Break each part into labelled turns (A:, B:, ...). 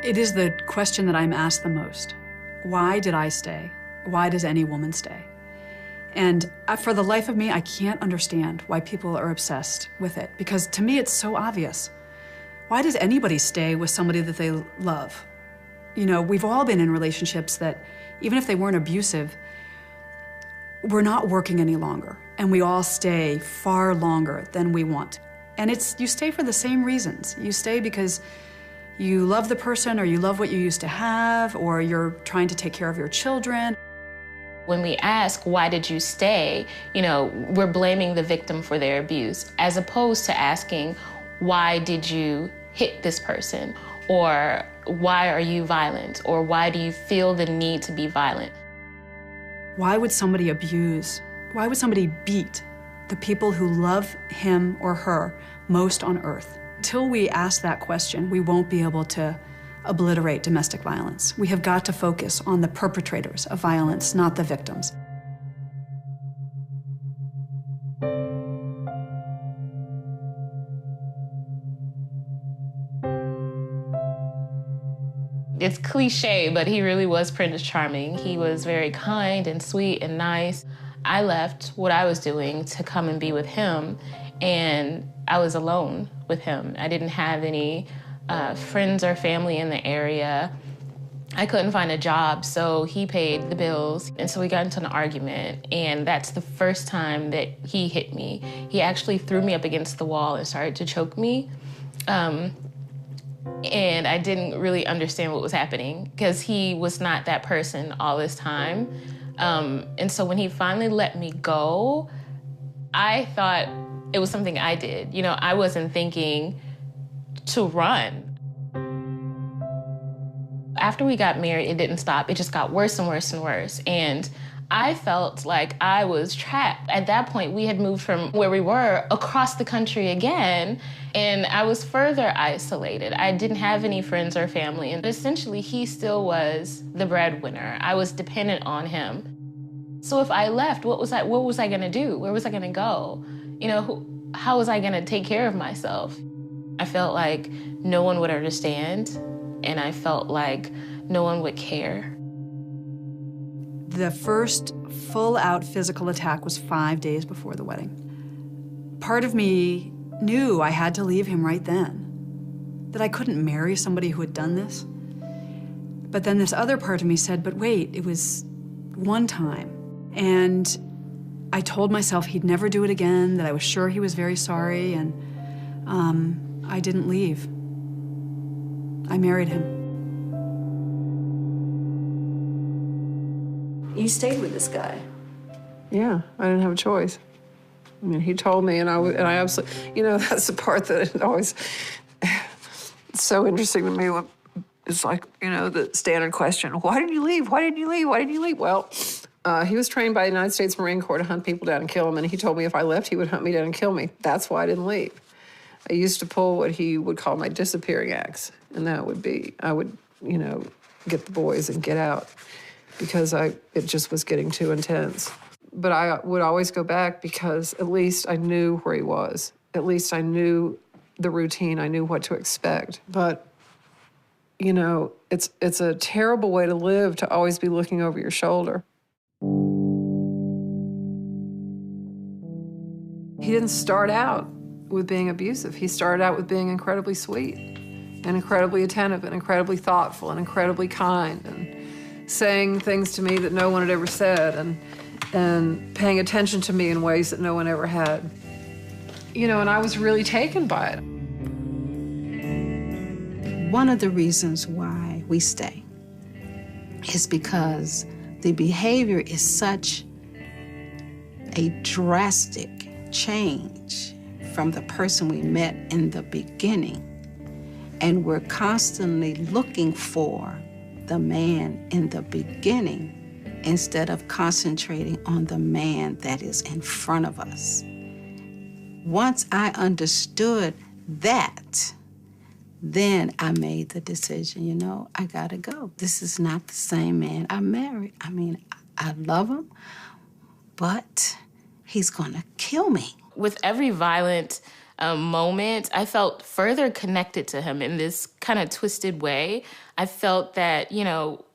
A: It is the question that I'm asked the most. Why did I stay? Why does any woman stay? And for the life of me, I can't understand why people are obsessed with it, because to me, it's so obvious. Why does anybody stay with somebody that they love? You know, we've all been in relationships that, even if they weren't abusive, we're not working any longer, and we all stay far longer than we want. And you stay for the same reasons. You stay because you love the person, or you love what you used to have, or you're trying to take care of your children.
B: When we ask, why did you stay, you know, we're blaming the victim for their abuse, as opposed to asking, why did you hit this person? Or why are you violent? Or why do you feel the need to be violent?
A: Why would somebody abuse? Why would somebody beat the people who love him or her most on earth? Until we ask that question, we won't be able to obliterate domestic violence. We have got to focus on the perpetrators of violence, not the victims.
B: It's cliche, but he really was Prince Charming. He was very kind and sweet and nice. I left what I was doing to come and be with him, and I was alone with him. I didn't have any friends or family in the area. I couldn't find a job, so he paid the bills. And so we got into an argument, and that's the first time that he hit me. He actually threw me up against the wall and started to choke me. And I didn't really understand what was happening, because he was not that person all this time. And so when he finally let me go, I thought it was something I did. You know, I wasn't thinking to run. After we got married, it didn't stop. It just got worse and worse and worse. And I felt like I was trapped. At that point, we had moved from where we were across the country again, and I was further isolated. I didn't have any friends or family, and essentially he still was the breadwinner. I was dependent on him. So if I left, what was I gonna do? Where was I gonna go? You know, how was I gonna take care of myself? I felt like no one would understand, and I felt like no one would care.
A: The first full-out physical attack was 5 days before the wedding. Part of me knew I had to leave him right then, that I couldn't marry somebody who had done this. But then this other part of me said, but wait, it was one time. And I told myself he'd never do it again, that I was sure he was very sorry, and I didn't leave. I married him.
C: You stayed with this guy.
D: Yeah, I didn't have a choice. I mean, he told me, and I absolutely, you know, that's the part that it always, it's so interesting to me. When it's like, you know, the standard question, why didn't you leave? Why didn't you leave? Why didn't you leave? Well, he was trained by the United States Marine Corps to hunt people down and kill them, and he told me if I left, he would hunt me down and kill me. That's why I didn't leave. I used to pull what he would call my disappearing acts, and that would be, I would, you know, get the boys and get out, because it just was getting too intense. But I would always go back because at least I knew where he was. At least I knew the routine. I knew what to expect. But, you know, it's a terrible way to live, to always be looking over your shoulder. He didn't start out with being abusive. He started out with being incredibly sweet and incredibly attentive and incredibly thoughtful and incredibly kind, and saying things to me that no one had ever said, and paying attention to me in ways that no one ever had. You know, and I was really taken by it.
E: One of the reasons why we stay is because the behavior is such a drastic change from the person we met in the beginning, and we're constantly looking for the man in the beginning instead of concentrating on the man that is in front of us. Once I understood that, then I made the decision, you know, I gotta go. This is not the same man I married. I mean, I love him, but he's gonna kill me.
B: With every violent moment, I felt further connected to him in this kind of twisted way. I felt that,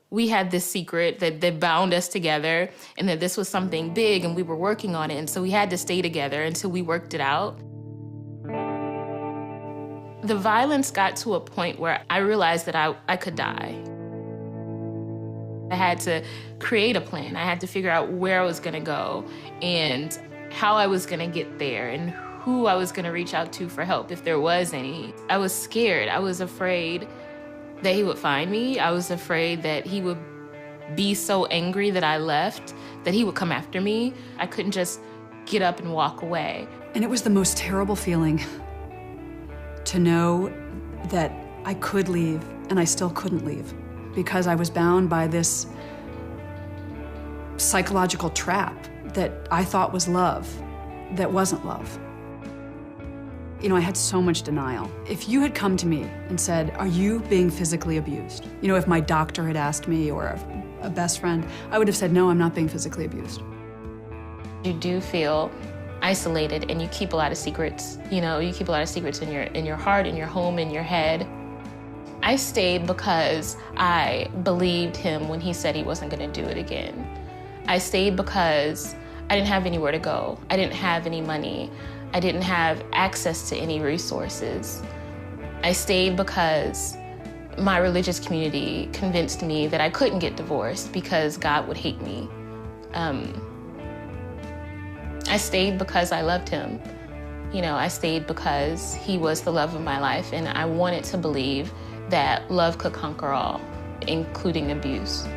B: we had this secret that bound us together and that this was something big and we were working on it. And so we had to stay together until we worked it out. The violence got to a point where I realized that I could die. I had to create a plan. I had to figure out where I was gonna go and how I was gonna get there and who I was gonna reach out to for help if there was any. I was scared. I was afraid that he would find me. I was afraid that he would be so angry that I left, that he would come after me. I couldn't just get up and walk away.
A: And it was the most terrible feeling to know that I could leave and I still couldn't leave because I was bound by this psychological trap that I thought was love, that wasn't love. I had so much denial. If you had come to me and said, are you being physically abused? If my doctor had asked me or a best friend, I would have said, no, I'm not being physically abused.
B: You do feel isolated and you keep a lot of secrets. You keep a lot of secrets in your heart, in your home, in your head. I stayed because I believed him when he said he wasn't gonna do it again. I stayed because I didn't have anywhere to go. I didn't have any money. I didn't have access to any resources. I stayed because my religious community convinced me that I couldn't get divorced because God would hate me. I stayed because I loved him. I stayed because he was the love of my life, and I wanted to believe that love could conquer all, including abuse.